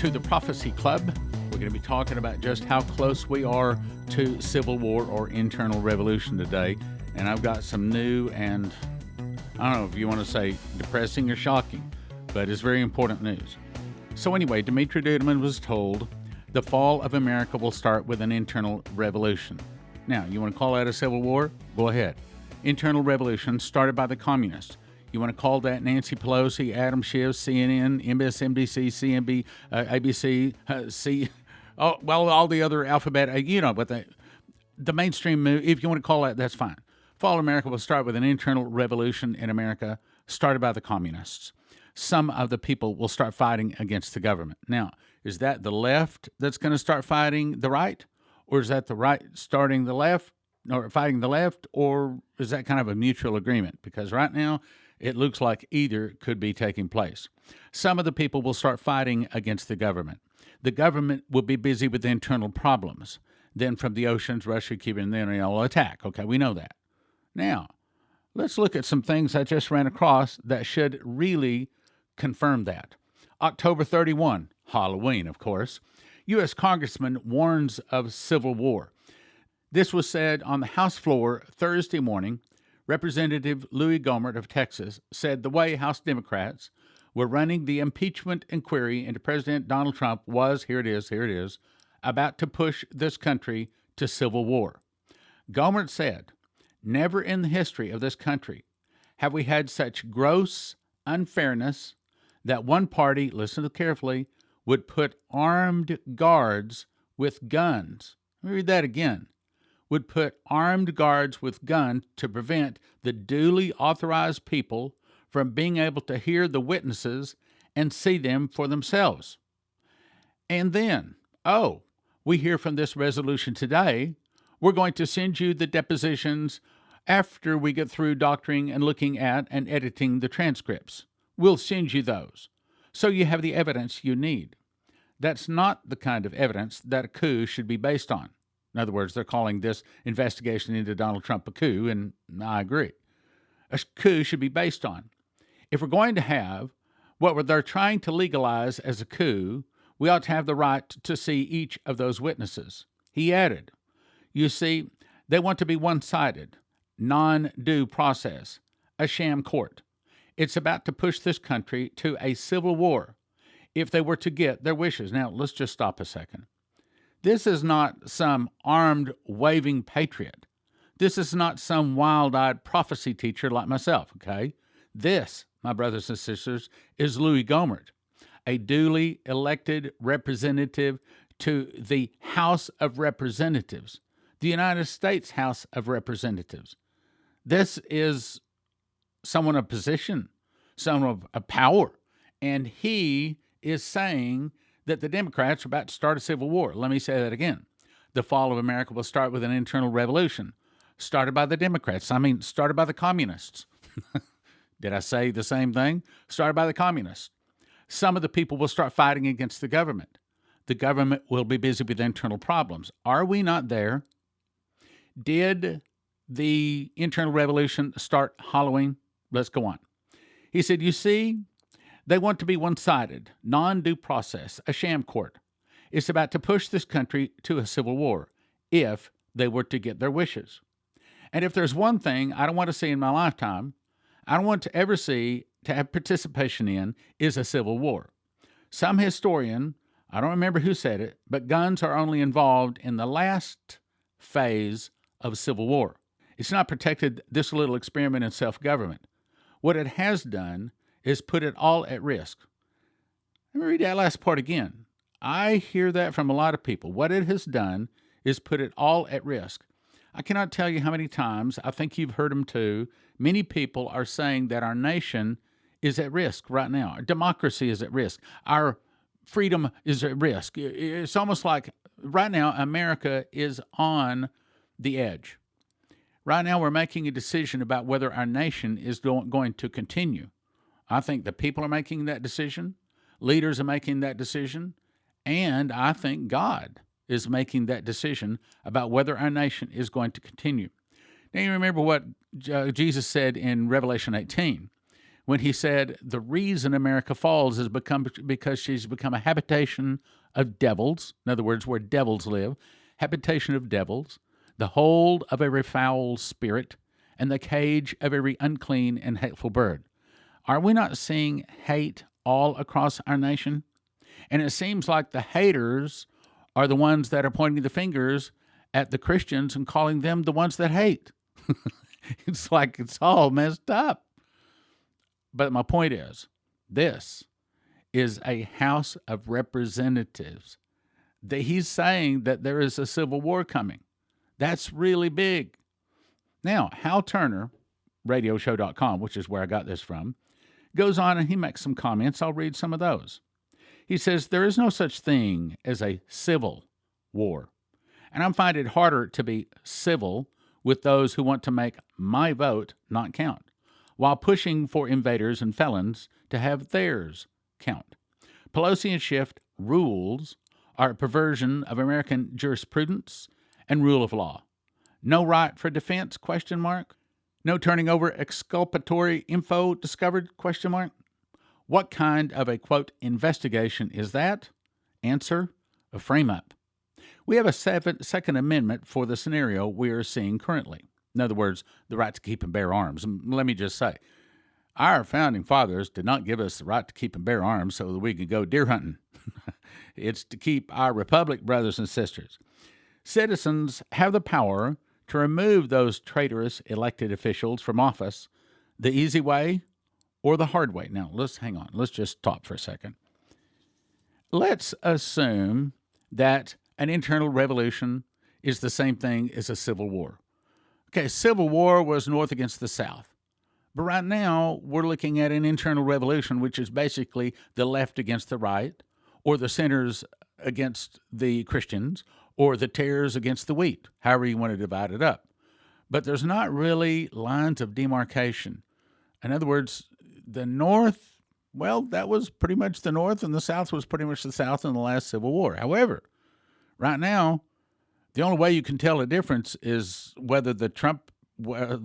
to the Prophecy Club. We're going to be talking about just how close we are to civil war or internal revolution today. And I've got some new and, I don't know if you want to say depressing or shocking, but it's very important news. So anyway, Dimitri Duduman was told the fall of America will start with an internal revolution. Now, you want to call that a civil war? Go ahead. Internal revolution started by the communists. You want to call that Nancy Pelosi, Adam Schiff, CNN, MSNBC, CNB, ABC, all the other alphabet, but the mainstream move, if you want to call that, that's fine. Fall of America will start with an internal revolution in America started by the communists. Some of the people will start fighting against the government. Now, is that the left that's going to start fighting the right? Or is that the right starting the left or fighting the left? Or is that kind of a mutual agreement? Because right now, it looks like either could be taking place. Some of the people will start fighting against the government. The government will be busy with internal problems. Then from the oceans, Russia, Cuba, and then they'll attack. Okay, we know that. Now, let's look at some things I just ran across that should really confirm that. October 31, Halloween, of course. U.S. Congressman warns of civil war. This was said on the House floor Thursday morning. Representative Louis Gohmert of Texas said the way House Democrats were running the impeachment inquiry into President Donald Trump was, here it is, about to push this country to civil war. Gohmert said, "Never in the history of this country have we had such gross unfairness that one party, listen carefully, would put armed guards with guns." Let me read that again. Would put armed guards with guns to prevent the duly authorized people from being able to hear the witnesses and see them for themselves. And then, we hear from this resolution today, we're going to send you the depositions after we get through doctoring and looking at and editing the transcripts. We'll send you those, so you have the evidence you need. That's not the kind of evidence that a coup should be based on. In other words, they're calling this investigation into Donald Trump a coup, and I agree. A coup should be based on. If we're going to have what they're trying to legalize as a coup, we ought to have the right to see each of those witnesses. He added, you see, they want to be one-sided, non-due process, a sham court. It's about to push this country to a civil war if they were to get their wishes. Now, let's just stop a second. This is not some armed, waving patriot. This is not some wild-eyed prophecy teacher like myself, okay? This, my brothers and sisters, is Louis Gohmert, a duly elected representative to the House of Representatives, the United States House of Representatives. This is someone of position, someone of power, and he is saying that the Democrats are about to start a civil war. Let me say that again. The fall of America will start with an internal revolution started by the Democrats. Started by the communists. Did I say the same thing? Started by the communists. Some of the people will start fighting against the government. The government will be busy with internal problems. Are we not there? Did the internal revolution start Halloween? Let's go on. He said, you see, they want to be one-sided, non-due process, a sham court. It's about to push this country to a civil war if they were to get their wishes. And if there's one thing I don't want to see in my lifetime, I don't want to ever see to have participation in, is a civil war. Some historian, I don't remember who said it, but guns are only involved in the last phase of civil war. It's not protected this little experiment in self-government. What it has done is put it all at risk. Let me read that last part again. I hear that from a lot of people. What it has done is put it all at risk. I cannot tell you how many times, I think you've heard them too, many people are saying that our nation is at risk right now. Our democracy is at risk. Our freedom is at risk. It's almost like right now America is on the edge. Right now we're making a decision about whether our nation is going to continue. I think the people are making that decision. Leaders are making that decision. And I think God is making that decision about whether our nation is going to continue. Now, you remember what Jesus said in Revelation 18 when he said the reason America falls is because she's become a habitation of devils. In other words, where devils live, habitation of devils, the hold of every foul spirit, and the cage of every unclean and hateful bird. Are we not seeing hate all across our nation? And it seems like the haters are the ones that are pointing the fingers at the Christians and calling them the ones that hate. It's like it's all messed up. But my point is, this is a House of Representatives. He's saying that there is a civil war coming. That's really big. Now, Hal Turner, radioshow.com, which is where I got this from, goes on and he makes some comments. I'll read some of those. He says, there is no such thing as a civil war. And I find it harder to be civil with those who want to make my vote not count, while pushing for invaders and felons to have theirs count. Pelosi and Schiff rules are a perversion of American jurisprudence and rule of law. No right for defense, ? No turning over exculpatory info discovered, ? What kind of a, quote, investigation is that? Answer, a frame-up. We have a Second Amendment for the scenario we are seeing currently. In other words, the right to keep and bear arms. And let me just say, our founding fathers did not give us the right to keep and bear arms so that we could go deer hunting. It's to keep our republic, brothers and sisters. Citizens have the power to remove those traitorous elected officials from office the easy way or the hard way. Now, hang on. Let's just stop for a second. Let's assume that an internal revolution is the same thing as a civil war. Okay, civil war was North against the South. But right now, we're looking at an internal revolution, which is basically the left against the right, or the sinners against the Christians, or the tares against the wheat, however you want to divide it up. But there's not really lines of demarcation. In other words, the North, well, that was pretty much the North, and the South was pretty much the South in the last Civil War. However, right now, the only way you can tell a difference is whether whether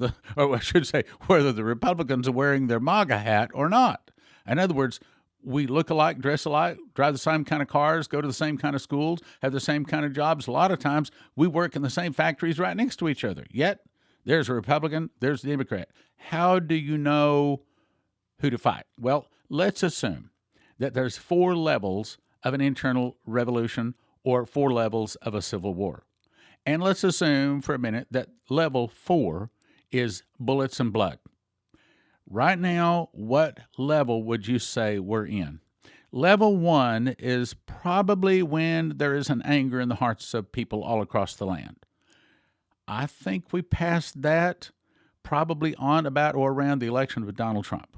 the Republicans are wearing their MAGA hat or not. In other words, we look alike, dress alike, drive the same kind of cars, go to the same kind of schools, have the same kind of jobs. A lot of times we work in the same factories right next to each other. Yet there's a Republican, there's a Democrat. How do you know who to fight? Well, let's assume that there's 4 levels of an internal revolution or 4 levels of a civil war. And let's assume for a minute that level 4 is bullets and blood. Right now, what level would you say we're in? Level 1 is probably when there is an anger in the hearts of people all across the land. I think we passed that probably on about or around the election of Donald Trump.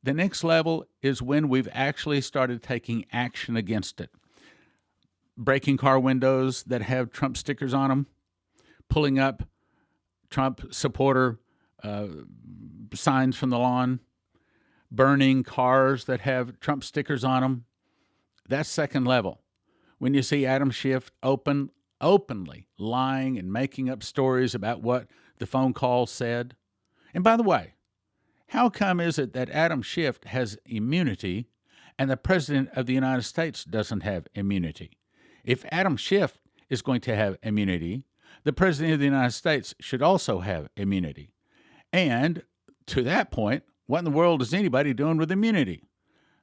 The next level is when we've actually started taking action against it. Breaking car windows that have Trump stickers on them, pulling up Trump supporter signs from the lawn, burning cars that have Trump stickers on them. That's second level. When you see Adam Schiff openly lying and making up stories about what the phone call said. And by the way, how come is it that Adam Schiff has immunity and the President of the United States doesn't have immunity? If Adam Schiff is going to have immunity, the President of the United States should also have immunity. And to that point, what in the world is anybody doing with immunity?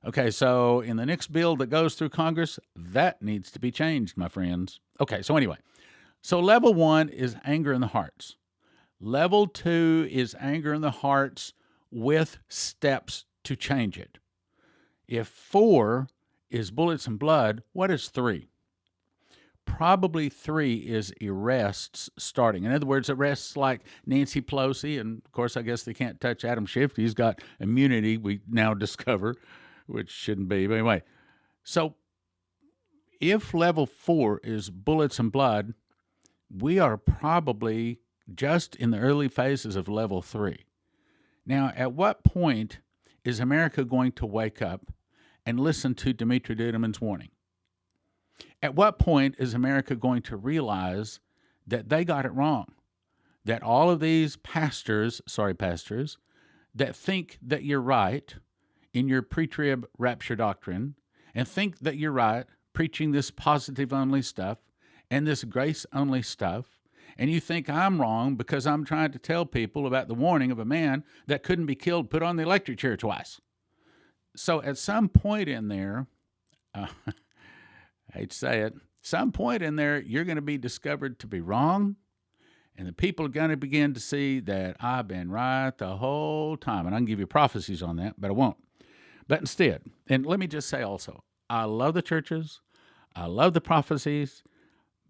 Okay, so in the next bill that goes through Congress, that needs to be changed, my friends. Okay, so anyway, so level 1 is anger in the hearts. Level 2 is anger in the hearts with steps to change it. If 4 is bullets and blood, what is 3? Probably 3 is arrests starting. In other words, arrests like Nancy Pelosi, and of course, I guess they can't touch Adam Schiff. He's got immunity, we now discover, which shouldn't be. But anyway, so if level 4 is bullets and blood, we are probably just in the early phases of level 3. Now, at what point is America going to wake up and listen to Dimitri Duduman's warning? At what point is America going to realize that they got it wrong? That all of these pastors, that think that you're right in your pre-trib rapture doctrine and think that you're right preaching this positive only stuff and this grace only stuff, and you think I'm wrong because I'm trying to tell people about the warning of a man that couldn't be killed, put on the electric chair twice. So at some point in there, I hate to say it, some point in there, you're going to be discovered to be wrong, and the people are going to begin to see that I've been right the whole time. And I can give you prophecies on that, but I won't. But instead, and let me just say also, I love the churches, I love the prophecies,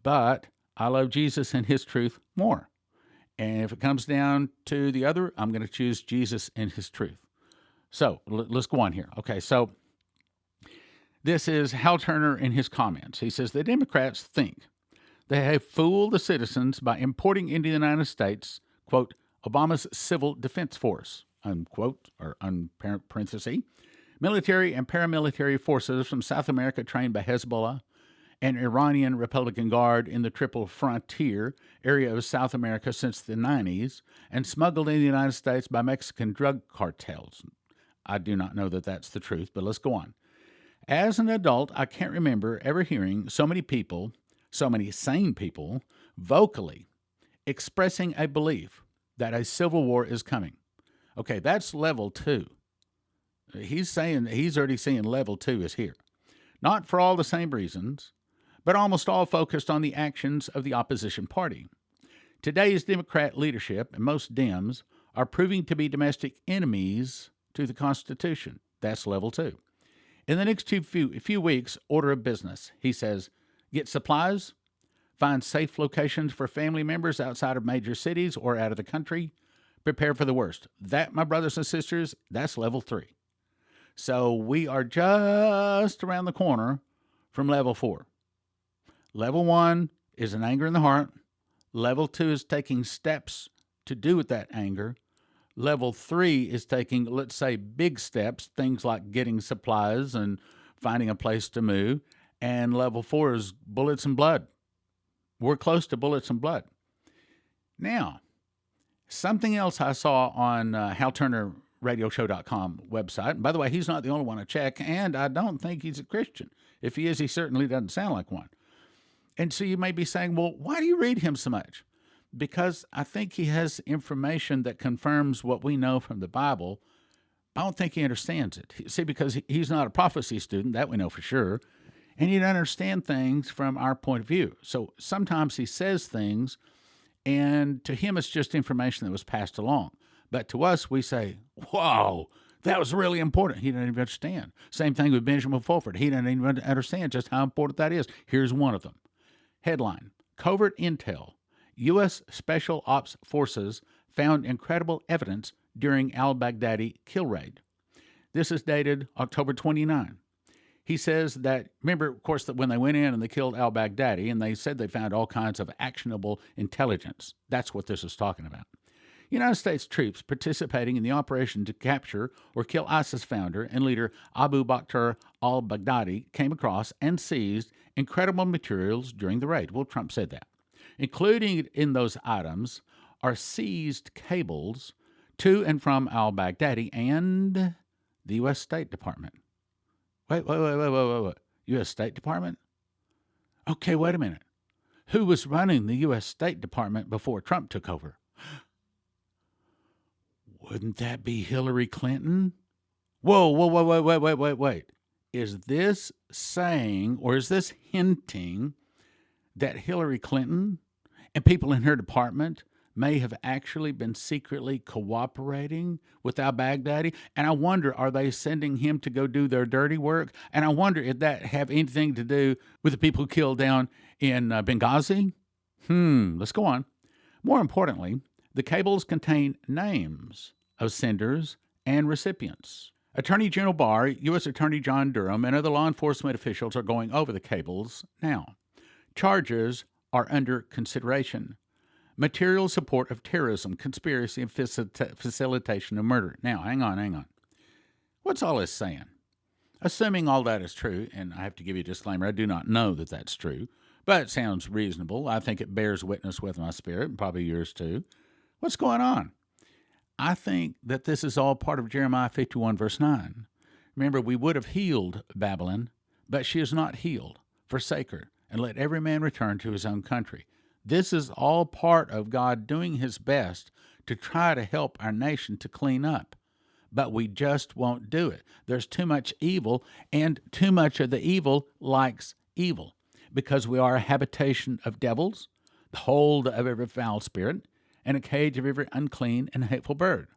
but I love Jesus and his truth more. And if it comes down to the other, I'm going to choose Jesus and his truth. So let's go on here. Okay, so this is Hal Turner in his comments. He says, the Democrats think they have fooled the citizens by importing into the United States, quote, Obama's civil defense force, unquote, or parenthesis, military and paramilitary forces from South America trained by Hezbollah and Iranian Republican Guard in the Triple Frontier area of South America since the 90s and smuggled in the United States by Mexican drug cartels. I do not know that that's the truth, but let's go on. As an adult, I can't remember ever hearing so many people, so many sane people, vocally expressing a belief that a civil war is coming. Okay, that's level 2. He's already saying level 2 is here. Not for all the same reasons, but almost all focused on the actions of the opposition party. Today's Democrat leadership and most Dems are proving to be domestic enemies to the Constitution. That's level 2. In the next few weeks, order of business. He says, get supplies, find safe locations for family members outside of major cities or out of the country, prepare for the worst. That, my brothers and sisters, that's level 3. So we are just around the corner from level 4. Level 1 is an anger in the heart. Level 2 is taking steps to do with that anger. Level 3 is taking, let's say, big steps, things like getting supplies and finding a place to move. And level 4 is bullets and blood. We're close to bullets and blood. Now, something else I saw on HalTurnerRadioshow.com website. And by the way, he's not the only one to check, and I don't think he's a Christian. If he is, he certainly doesn't sound like one. And so you may be saying, well, why do you read him so much? Because I think he has information that confirms what we know from the Bible. I don't think he understands it. See, because he's not a prophecy student, that we know for sure, and he doesn't understand things from our point of view. So sometimes he says things, and to him it's just information that was passed along. But to us, we say, whoa, that was really important. He doesn't even understand. Same thing with Benjamin Fulford. He doesn't even understand just how important that is. Here's one of them. Headline, Covert Intel. U.S. Special Ops Forces found incredible evidence during al-Baghdadi kill raid. This is dated October 29. He says that, remember, of course, that when they went in and they killed al-Baghdadi, and they said they found all kinds of actionable intelligence. That's what this is talking about. United States troops participating in the operation to capture or kill ISIS founder and leader Abu Bakr al-Baghdadi came across and seized incredible materials during the raid. Well, Trump said that. Including in those items are seized cables to and from al-Baghdadi and the U.S. State Department. Wait. U.S. State Department? Okay, wait a minute. Who was running the U.S. State Department before Trump took over? Wouldn't that be Hillary Clinton? Whoa, wait. Is this saying, or is this hinting that Hillary Clinton and people in her department may have actually been secretly cooperating with al-Baghdadi? And I wonder, are they sending him to go do their dirty work? And I wonder if that have anything to do with the people killed down in Benghazi? Let's go on. More importantly, the cables contain names of senders and recipients. Attorney General Barr, U.S. Attorney John Durham, and other law enforcement officials are going over the cables now. Charges are under consideration. Material support of terrorism, conspiracy, and facilitation of murder. Now, hang on. What's all this saying? Assuming all that is true, and I have to give you a disclaimer, I do not know that that's true, but it sounds reasonable. I think it bears witness with my spirit, and probably yours too. What's going on? I think that this is all part of Jeremiah 51, verse 9. Remember, we would have healed Babylon, but she is not healed. Forsake her, and let every man return to his own country. This is all part of God doing his best to try to help our nation to clean up. But we just won't do it. There's too much evil, and too much of the evil likes evil, because we are a habitation of devils, the hold of every foul spirit, and a cage of every unclean and hateful bird.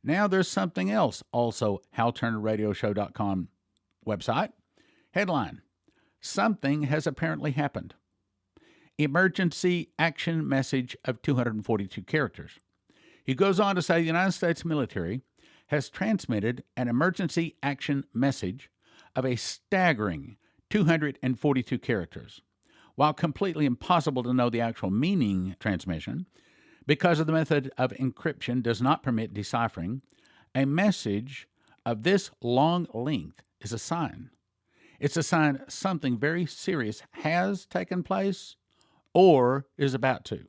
Now there's something else, also HalTurnerRadioShow.com website. Headline: Something has apparently happened. Emergency action message of 242 characters. He goes on to say the United States military has transmitted an emergency action message of a staggering 242 characters. While completely impossible to know the actual meaning transmission, because of the method of encryption does not permit deciphering, a message of this long length is a sign. It's a sign something very serious has taken place or is about to.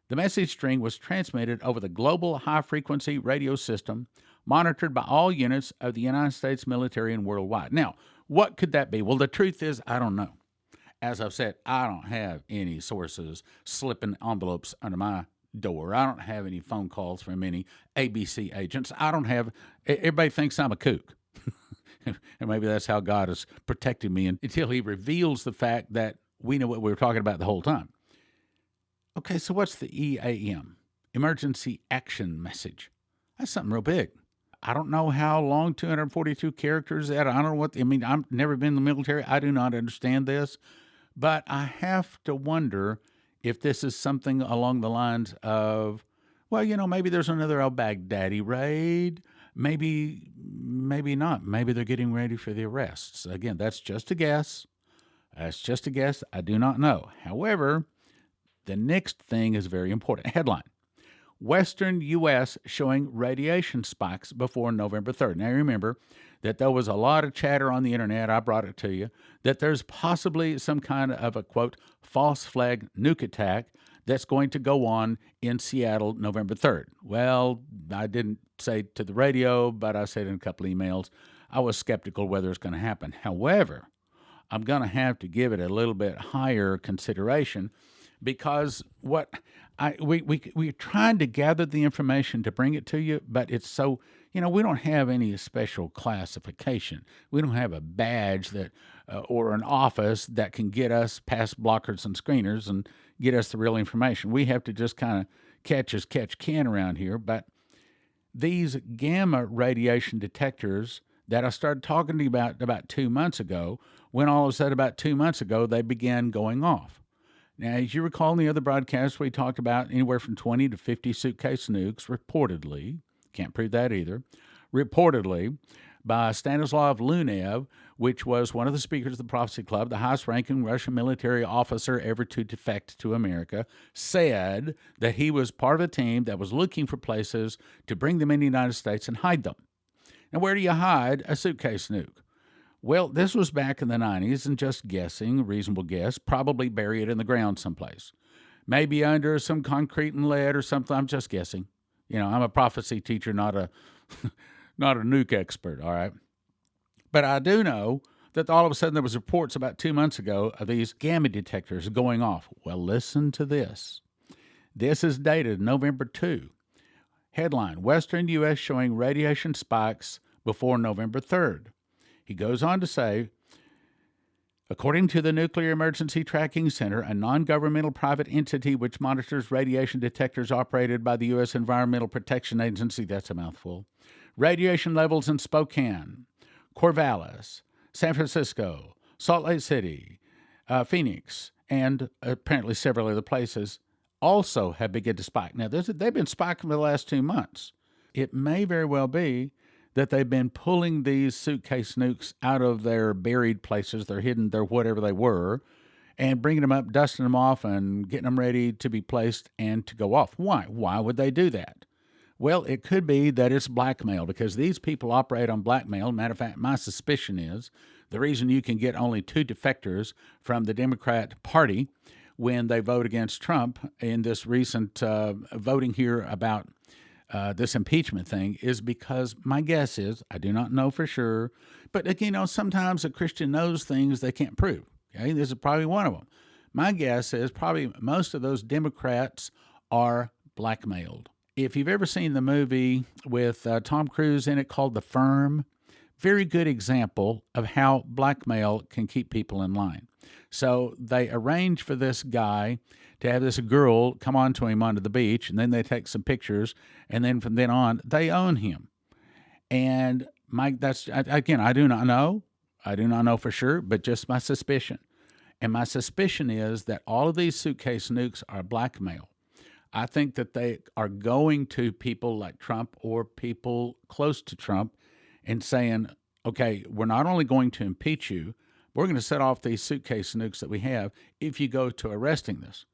The message string was transmitted over the global high-frequency radio system monitored by all units of the United States military and worldwide. Now, what could that be? Well, the truth is, I don't know. As I've said, I don't have any sources slipping envelopes under my door. I don't have any phone calls from any ABC agents. Everybody thinks I'm a kook. And maybe that's how God is protecting me until he reveals the fact that we know what we were talking about the whole time. Okay, so what's the EAM? Emergency Action Message. That's something real big. I don't know how long 242 characters is. I don't know what, I've never been in the military. I do not understand this. But I have to wonder if this is something along the lines of, maybe there's another al-Baghdadi raid. Maybe not. Maybe they're getting ready for the arrests. Again, that's just a guess. I do not know. However, the next thing is very important. Headline: Western U.S. showing radiation spikes before November 3rd. Now, remember that there was a lot of chatter on the internet, I brought it to you, that there's possibly some kind of a, quote, false flag nuke attack that's going to go on in Seattle November 3rd. Well, I didn't say to the radio, but I said in a couple emails, I was skeptical whether it's going to happen. However, I'm going to have to give it a little bit higher consideration because we're trying to gather the information to bring it to you, but it's so, we don't have any special classification. We don't have a badge that or an office that can get us past blockers and screeners and get us the real information. We have to just kind of catch as catch can around here. But these gamma radiation detectors that I started talking to you about 2 months ago, when all of a sudden about 2 months ago, they began going off. Now, as you recall in the other broadcast, we talked about anywhere from 20 to 50 suitcase nukes, reportedly, can't prove that either, reportedly by Stanislav Lunev, which was one of the speakers of the Prophecy Club, the highest-ranking Russian military officer ever to defect to America, said that he was part of a team that was looking for places to bring them in the United States and hide them. Now, where do you hide a suitcase nuke? Well, this was back in the 90s, and just guessing, a reasonable guess, probably bury it in the ground someplace. Maybe under some concrete and lead or something. I'm just guessing. I'm a prophecy teacher, not a not a nuke expert, all right? But I do know that all of a sudden there was reports about 2 months ago of these gamma detectors going off. Well, listen to this. This is dated November 2. Headline: Western U.S. showing radiation spikes before November 3rd. He goes on to say, according to the Nuclear Emergency Tracking Center, a non-governmental private entity which monitors radiation detectors operated by the U.S. Environmental Protection Agency, that's a mouthful, radiation levels in Spokane, Corvallis, San Francisco, Salt Lake City, Phoenix, and apparently several other places also have begun to spike. Now, they've been spiking for the last 2 months. It may very well be that they've been pulling these suitcase nukes out of their buried places, their hidden, their whatever they were, and bringing them up, dusting them off, and getting them ready to be placed and to go off. Why? Why would they do that? Well, it could be that it's blackmail, because these people operate on blackmail. Matter of fact, my suspicion is the reason you can get only 2 defectors from the Democrat Party when they vote against Trump in this recent voting here about this impeachment thing is because my guess is, I do not know for sure, but sometimes a Christian knows things they can't prove. Okay, this is probably one of them. My guess is probably most of those Democrats are blackmailed. If you've ever seen the movie with Tom Cruise in it called The Firm, very good example of how blackmail can keep people in line. So they arrange for this guy to have this girl come on to him onto the beach, and then they take some pictures, and then from then on, they own him. And I do not know. I do not know for sure, but just my suspicion. And my suspicion is that all of these suitcase nukes are blackmail. I think that they are going to people like Trump or people close to Trump and saying, okay, we're not only going to impeach you, we're going to set off these suitcase nukes that we have if you go to arresting this.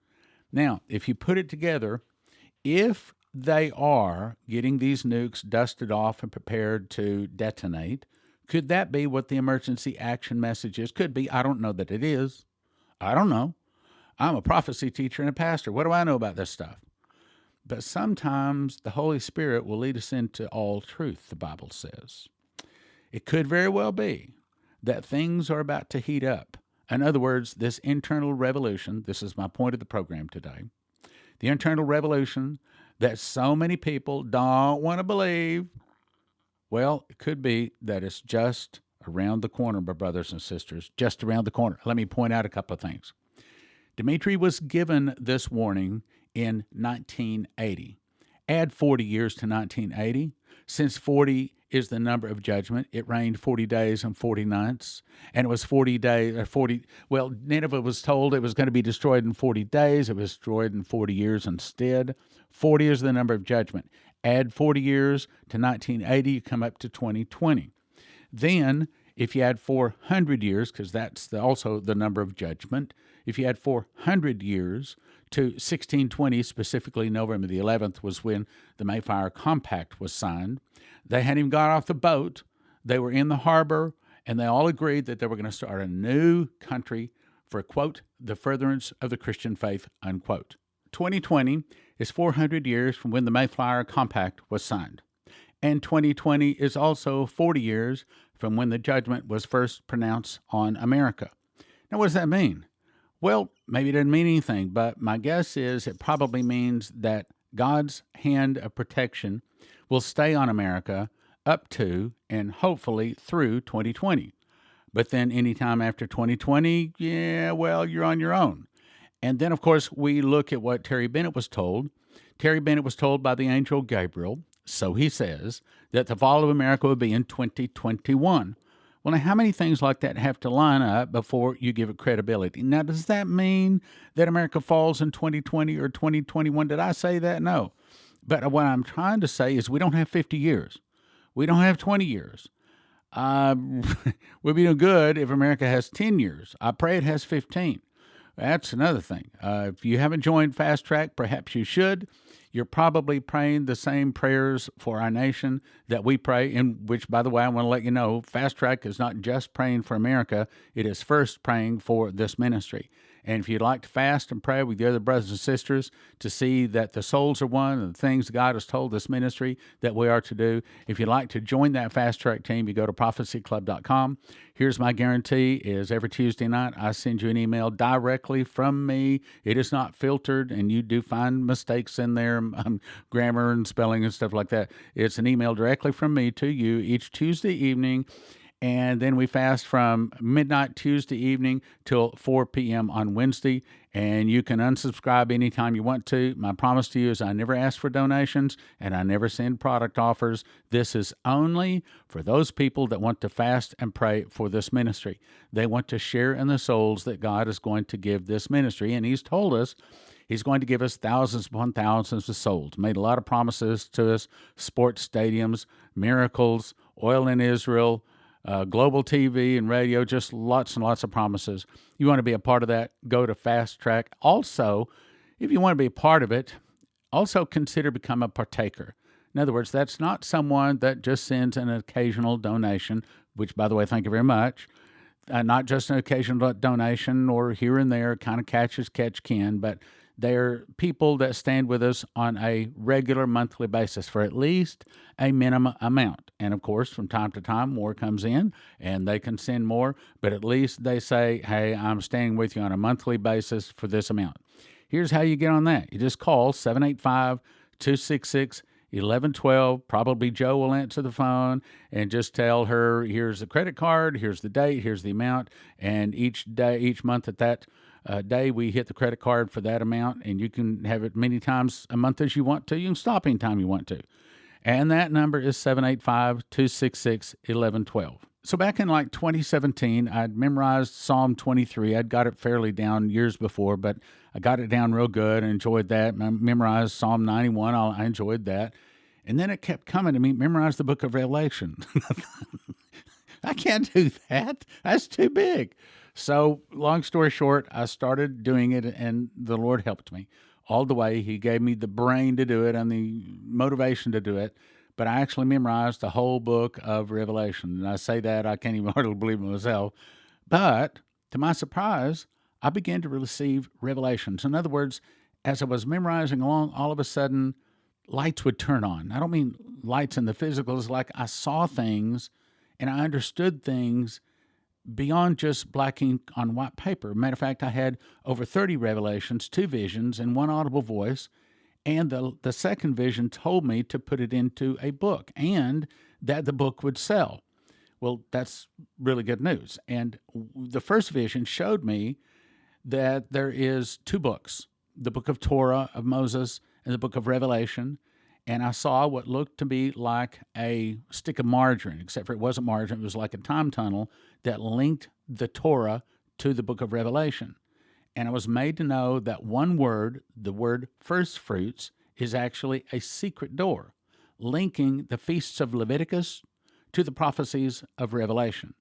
Now, if you put it together, if they are getting these nukes dusted off and prepared to detonate, could that be what the emergency action message is? Could be. I don't know that it is. I don't know. I'm a prophecy teacher and a pastor. What do I know about this stuff? But sometimes the Holy Spirit will lead us into all truth, the Bible says. It could very well be that things are about to heat up. In other words, this internal revolution, this is my point of the program today, the internal revolution that so many people don't want to believe, well, it could be that it's just around the corner, my brothers and sisters, just around the corner. Let me point out a couple of things. Dmitri was given this warning in 1980. Add 40 years to 1980. Since 40 is the number of judgment, it rained 40 days and 40 nights, and it was 40 days, Nineveh was told it was going to be destroyed in 40 days. It was destroyed in 40 years instead. 40 is the number of judgment. Add 40 years to 1980, you come up to 2020. Then, if you add 400 years, because that's also the number of judgment, if you add 400 years to 1620, specifically November the 11th was when the Mayflower Compact was signed. They hadn't even got off the boat. They were in the harbor, and they all agreed that they were going to start a new country for, quote, the furtherance of the Christian faith, unquote. 2020 is 400 years from when the Mayflower Compact was signed. And 2020 is also 40 years from when the judgment was first pronounced on America. Now, what does that mean? Well, maybe it doesn't mean anything, but my guess is it probably means that God's hand of protection will stay on America up to and hopefully through 2020. But then anytime after 2020, you're on your own. And then, of course, we look at what Terry Bennett was told. Terry Bennett was told by the angel Gabriel, so he says, that the fall of America would be in 2021. Well, now, how many things like that have to line up before you give it credibility? Now, does that mean that America falls in 2020 or 2021? Did I say that? No. But what I'm trying to say is we don't have 50 years. We don't have 20 years. We'll be doing good if America has 10 years. I pray it has 15. That's another thing. If you haven't joined Fast Track, perhaps you should. You're probably praying the same prayers for our nation that we pray, in which, by the way, I want to let you know, Fast Track is not just praying for America. It is first praying for this ministry. And if you'd like to fast and pray with the other brothers and sisters to see that the souls are won and the things God has told this ministry that we are to do, if you'd like to join that Fast Track team, you go to prophecyclub.com. Here's my guarantee is every Tuesday night, I send you an email directly from me. It is not filtered, and you do find mistakes in there, grammar and spelling and stuff like that. It's an email directly from me to you each Tuesday evening. And then we fast from midnight Tuesday evening till 4 p.m. on Wednesday. And you can unsubscribe anytime you want to. My promise to you is I never ask for donations and I never send product offers. This is only for those people that want to fast and pray for this ministry. They want to share in the souls that God is going to give this ministry. And He's told us He's going to give us thousands upon thousands of souls. Made a lot of promises to us, sports stadiums, miracles, oil in Israel, global TV and radio, just lots and lots of promises. You want to be a part of that, go to Fast Track. Also, if you want to be a part of it, also consider becoming a partaker. In other words, that's not someone that just sends an occasional donation, which, by the way, thank you very much. Not just an occasional donation or here and there, kind of catch as catch can, but They're people that stand with us on a regular monthly basis for at least a minimum amount. And of course, from time to time, more comes in and they can send more, but at least they say, hey, I'm staying with you on a monthly basis for this amount. Here's how you get on that. You just call 785-266-1112. Probably Joe will answer the phone and just tell her, here's the credit card, here's the date, here's the amount. And each month at that day, we hit the credit card for that amount, and you can have it many times a month as you want to. You can stop anytime you want to. And that number is 785-266-1112. So back in like 2017, I'd memorized Psalm 23. I'd got it fairly down years before, but I got it down real good and enjoyed that. I memorized Psalm 91. I enjoyed that. And then it kept coming to me, memorize the book of Revelation. I can't do that. That's too big. So long story short, I started doing it, and the Lord helped me all the way. He gave me the brain to do it and the motivation to do it. But I actually memorized the whole book of Revelation. And I say that, I can't even hardly believe it myself. But to my surprise, I began to receive revelations. In other words, as I was memorizing along, all of a sudden, lights would turn on. I don't mean lights in the physical. It's like I saw things and I understood things beyond just black ink on white paper. Matter of fact, I had over 30 revelations, 2 visions, and 1 audible voice. And the second vision told me to put it into a book and that the book would sell. Well, that's really good news. And the first vision showed me that there is 2 books, the book of Torah of Moses and the book of Revelation. And I saw what looked to be like a stick of margarine, except for it wasn't margarine. It was like a time tunnel that linked the Torah to the book of Revelation. And I was made to know that one word, the word first fruits, is actually a secret door, linking the feasts of Leviticus to the prophecies of Revelation.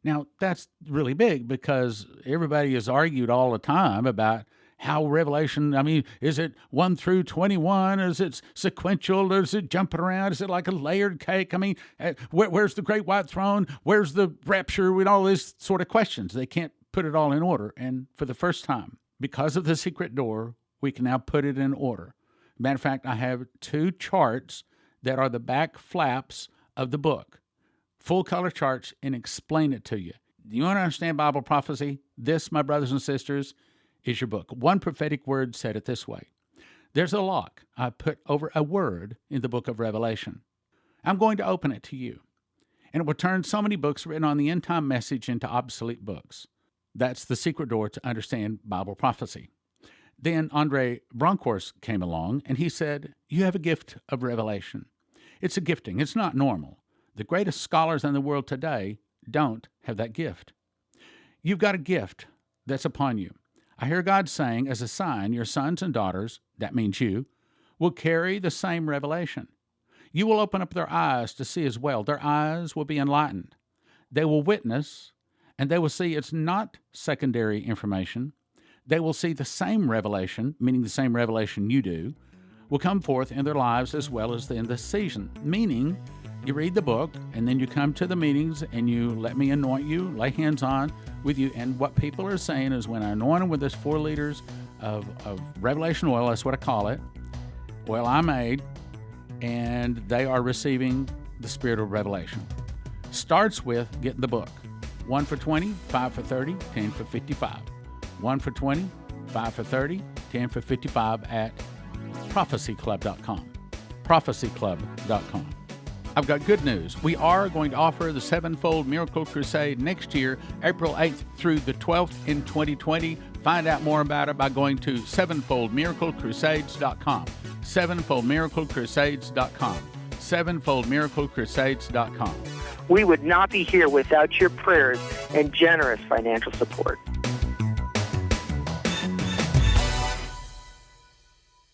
Now, that's really big because everybody has argued all the time about how Revelation, is it 1 through 21? Is it sequential? Is it jumping around? Is it like a layered cake? Where's the great white throne? Where's the rapture? With all these sort of questions. They can't put it all in order. And for the first time, because of the secret door, we can now put it in order. Matter of fact, I have 2 charts that are the back flaps of the book, full color charts, and explain it to you. Do you want to understand Bible prophecy? This, my brothers and sisters, is your book. One prophetic word said it this way. There's a lock I put over a word in the book of Revelation. I'm going to open it to you, and it will turn so many books written on the end time message into obsolete books. That's the secret door to understand Bible prophecy. Then Andre Bronkhorst came along, and he said, you have a gift of revelation. It's a gifting. It's not normal. The greatest scholars in the world today don't have that gift. You've got a gift that's upon you. I hear God saying, as a sign, your sons and daughters, that means you, will carry the same revelation. You will open up their eyes to see as well. Their eyes will be enlightened. They will witness, and they will see it's not secondary information. They will see the same revelation, meaning the same revelation you do, will come forth in their lives as well as in this season. Meaning, you read the book, and then you come to the meetings, and you let me anoint you, lay hands on with you. And what people are saying is when I anoint them with this 4 liters of revelation oil, that's what I call it, oil I made, and they are receiving the spirit of revelation. Starts with getting the book. 1 for 20, 5 for 30, 10 for 55. 1 for 20, 5 for 30, 10 for 55 at prophecyclub.com. prophecyclub.com. I've got good news. We are going to offer the 7-Fold Miracle Crusade next year, April 8th through the 12th in 2020. Find out more about it by going to 7foldmiraclecrusades.com. 7foldmiraclecrusades.com. 7foldmiraclecrusades.com. We would not be here without your prayers and generous financial support.